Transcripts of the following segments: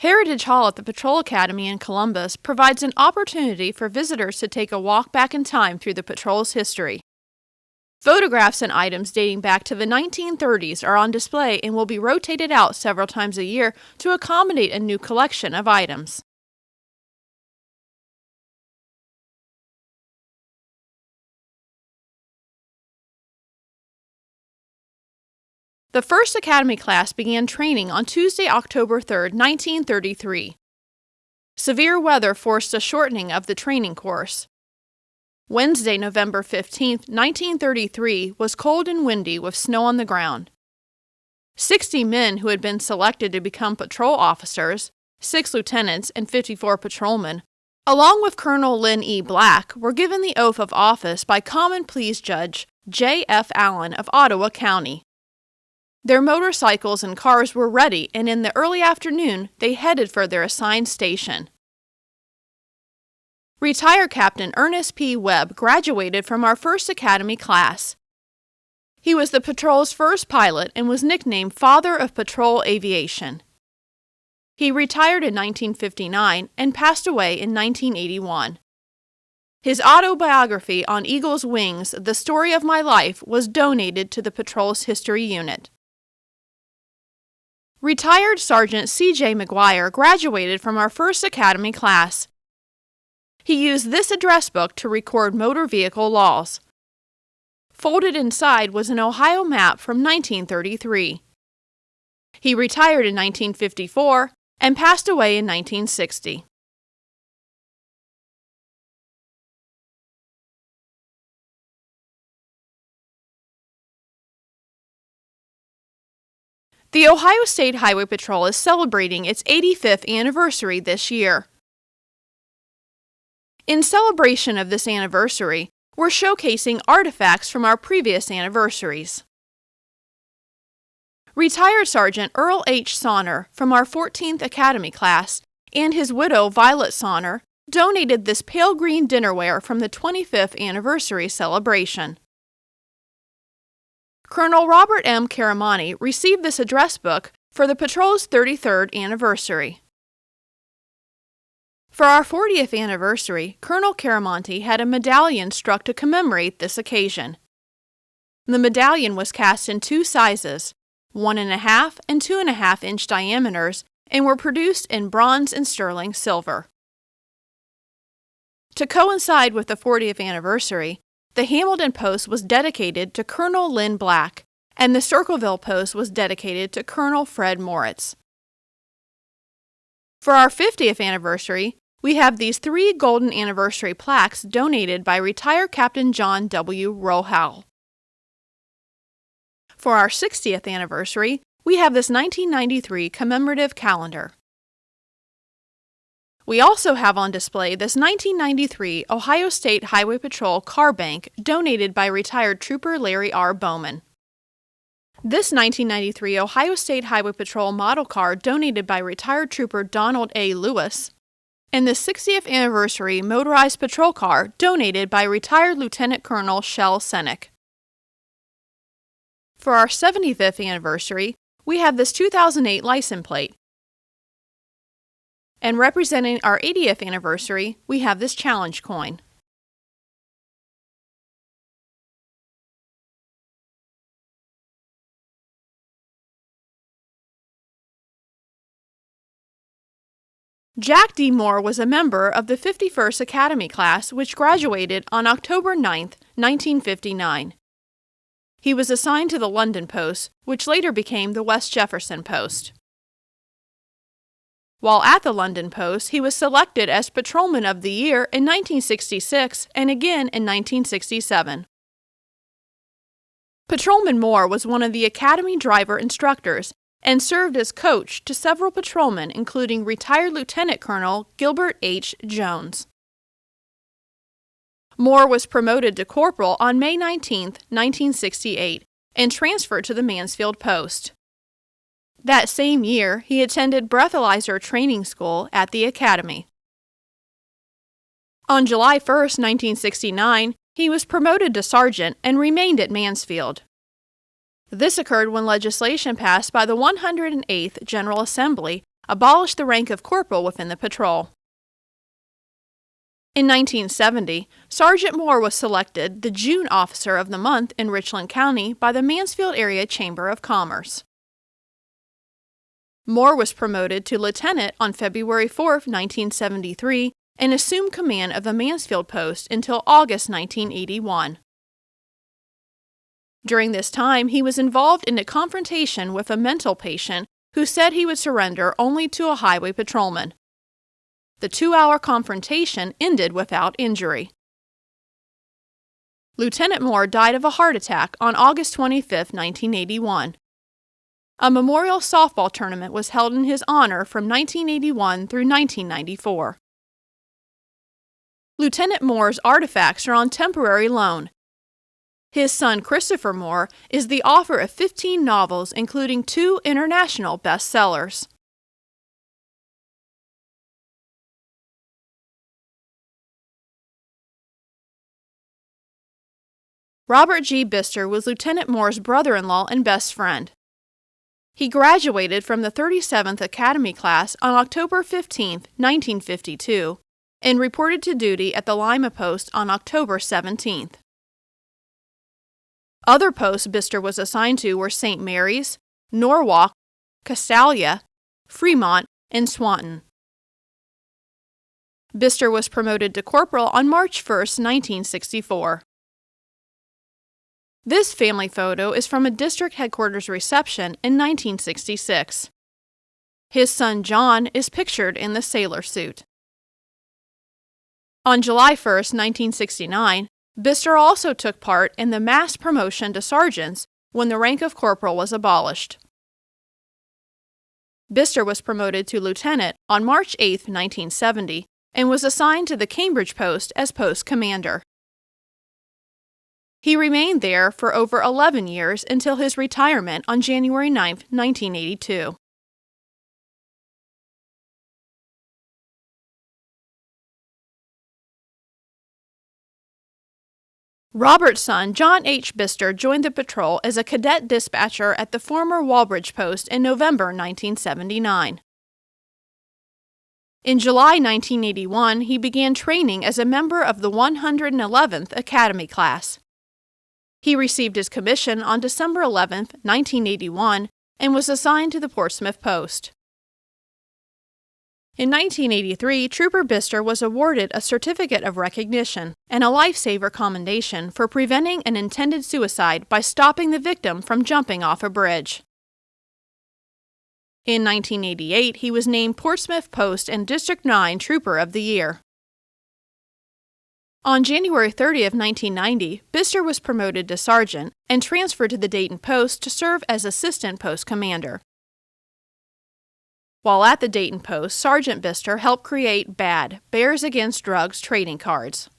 Heritage Hall at the Patrol Academy in Columbus provides an opportunity for visitors to take a walk back in time through the patrol's history. Photographs and items dating back to the 1930s are on display and will be rotated out several times a year to accommodate a new collection of items. The first Academy class began training on Tuesday, October 3, 1933. Severe weather forced a shortening of the training course. Wednesday, November 15, 1933, was cold and windy with snow on the ground. 60 men who had been selected to become patrol officers, 6 lieutenants and 54 patrolmen, along with Colonel Lynn E. Black, were given the oath of office by Common Pleas Judge J. F. Allen of Ottawa County. Their motorcycles and cars were ready, and in the early afternoon, they headed for their assigned station. Retired Captain Ernest P. Webb graduated from our first Academy class. He was the patrol's first pilot and was nicknamed Father of Patrol Aviation. He retired in 1959 and passed away in 1981. His autobiography on Eagle's Wings, The Story of My Life, was donated to the patrol's history unit. Retired Sergeant C.J. McGuire graduated from our first Academy class. He used this address book to record motor vehicle laws. Folded inside was an Ohio map from 1933. He retired in 1954 and passed away in 1960. The Ohio State Highway Patrol is celebrating its 85th anniversary this year. In celebration of this anniversary, we're showcasing artifacts from our previous anniversaries. Retired Sergeant Earl H. Sonner from our 14th Academy class and his widow Violet Sonner donated this pale green dinnerware from the 25th anniversary celebration. Colonel Robert M. Caramani received this address book for the patrol's 33rd anniversary. For our 40th anniversary, Colonel Caramonte had a medallion struck to commemorate this occasion. The medallion was cast in 2 sizes, 1.5 and 2.5 inch diameters, and were produced in bronze and sterling silver. To coincide with the 40th anniversary, the Hamilton Post was dedicated to Colonel Lynn Black, and the Circleville Post was dedicated to Colonel Fred Moritz. For our 50th anniversary, we have these 3 golden anniversary plaques donated by retired Captain John W. Rohal. For our 60th anniversary, we have this 1993 commemorative calendar. We also have on display this 1993 Ohio State Highway Patrol car bank donated by retired Trooper Larry R. Bowman. This 1993 Ohio State Highway Patrol model car donated by retired Trooper Donald A. Lewis, and the 60th anniversary motorized patrol car donated by retired Lieutenant Colonel Shell Senek. For our 75th anniversary, we have this 2008 license plate. And representing our 80th anniversary, we have this challenge coin. Jack D. Moore was a member of the 51st Academy class, which graduated on October 9, 1959. He was assigned to the London Post, which later became the West Jefferson Post. While at the London Post, he was selected as Patrolman of the Year in 1966 and again in 1967. Patrolman Moore was one of the Academy driver instructors and served as coach to several patrolmen, including retired Lieutenant Colonel Gilbert H. Jones. Moore was promoted to corporal on May 19, 1968, and transferred to the Mansfield Post. That same year, he attended breathalyzer training school at the Academy. On July 1, 1969, he was promoted to sergeant and remained at Mansfield. This occurred when legislation passed by the 108th General Assembly abolished the rank of corporal within the patrol. In 1970, Sergeant Moore was selected the June Officer of the Month in Richland County by the Mansfield Area Chamber of Commerce. Moore was promoted to lieutenant on February 4, 1973, and assumed command of the Mansfield post until August 1981. During this time, he was involved in a confrontation with a mental patient who said he would surrender only to a highway patrolman. The 2-hour confrontation ended without injury. Lieutenant Moore died of a heart attack on August 25, 1981. A memorial softball tournament was held in his honor from 1981 through 1994. Lieutenant Moore's artifacts are on temporary loan. His son Christopher Moore is the author of 15 novels, including 2 international bestsellers. Robert G. Bisser was Lieutenant Moore's brother-in-law and best friend. He graduated from the 37th Academy class on October 15, 1952, and reported to duty at the Lima Post on October 17th. Other posts Bisser was assigned to were St. Mary's, Norwalk, Castalia, Fremont, and Swanton. Bisser was promoted to corporal on March 1, 1964. This family photo is from a district headquarters reception in 1966. His son John is pictured in the sailor suit. On July 1, 1969, Bisser also took part in the mass promotion to sergeants when the rank of corporal was abolished. Bisser was promoted to lieutenant on March 8, 1970, and was assigned to the Cambridge post as post commander. He remained there for over 11 years until his retirement on January 9, 1982. Robert's son, John H. Bisser, joined the patrol as a cadet dispatcher at the former Walbridge post in November 1979. In July 1981, he began training as a member of the 111th Academy class. He received his commission on December 11, 1981, and was assigned to the Portsmouth post. In 1983, Trooper Bisser was awarded a Certificate of Recognition and a Lifesaver Commendation for preventing an intended suicide by stopping the victim from jumping off a bridge. In 1988, he was named Portsmouth Post and District 9 Trooper of the Year. On January 30, 1990, Bisser was promoted to sergeant and transferred to the Dayton Post to serve as assistant post commander. While at the Dayton Post, Sergeant Bisser helped create BAD, Bears Against Drugs trading cards.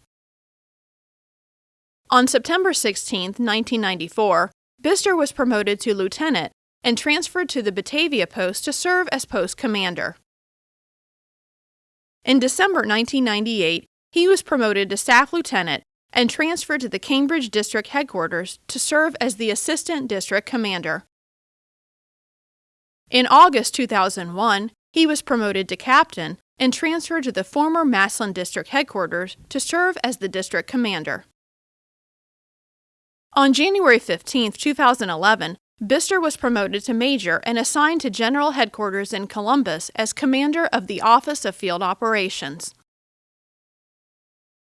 On September 16, 1994, Bisser was promoted to lieutenant and transferred to the Batavia Post to serve as post commander. In December 1998, he was promoted to staff lieutenant and transferred to the Cambridge District Headquarters to serve as the assistant district commander. In August 2001, he was promoted to captain and transferred to the former Massillon District Headquarters to serve as the district commander. On January 15, 2011, Bisser was promoted to major and assigned to General Headquarters in Columbus as commander of the Office of Field Operations.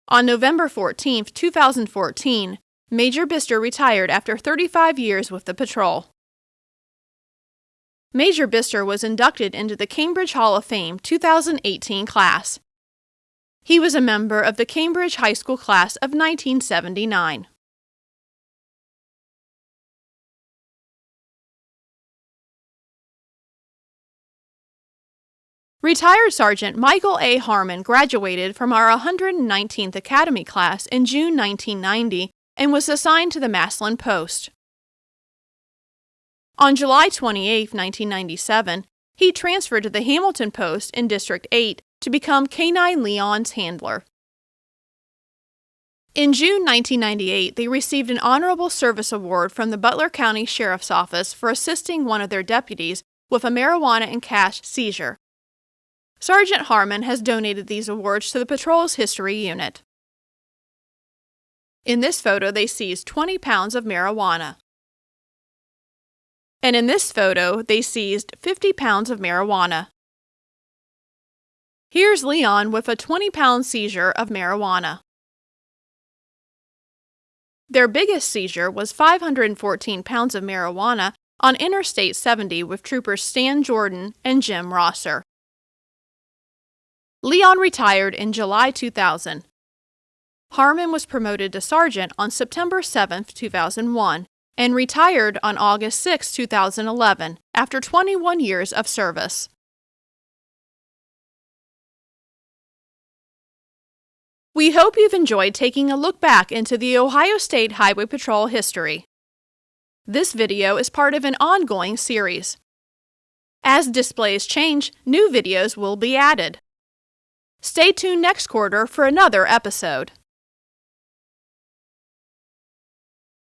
On November 14, 2014, Major Bisser retired after 35 years with the patrol. Major Bisser was inducted into the Cambridge Hall of Fame 2018 class. He was a member of the Cambridge High School class of 1979. Retired Sergeant Michael A. Harmon graduated from our 119th Academy class in June 1990 and was assigned to the Massillon Post. On July 28, 1997, he transferred to the Hamilton Post in District 8 to become K-9 Leon's handler. In June 1998, they received an Honorable Service Award from the Butler County Sheriff's Office for assisting one of their deputies with a marijuana and cash seizure, Sergeant Harmon has donated these awards to the patrol's history unit. In this photo, they seized 20 pounds of marijuana. And in this photo, they seized 50 pounds of marijuana. Here's Leon with a 20-pound seizure of marijuana. Their biggest seizure was 514 pounds of marijuana on Interstate 70 with troopers Stan Jordan and Jim Rosser. Leon retired in July 2000. Harmon was promoted to sergeant on September 7, 2001, and retired on August 6, 2011, after 21 years of service. We hope you've enjoyed taking a look back into the Ohio State Highway Patrol history. This video is part of an ongoing series. As displays change, new videos will be added. Stay tuned next quarter for another episode.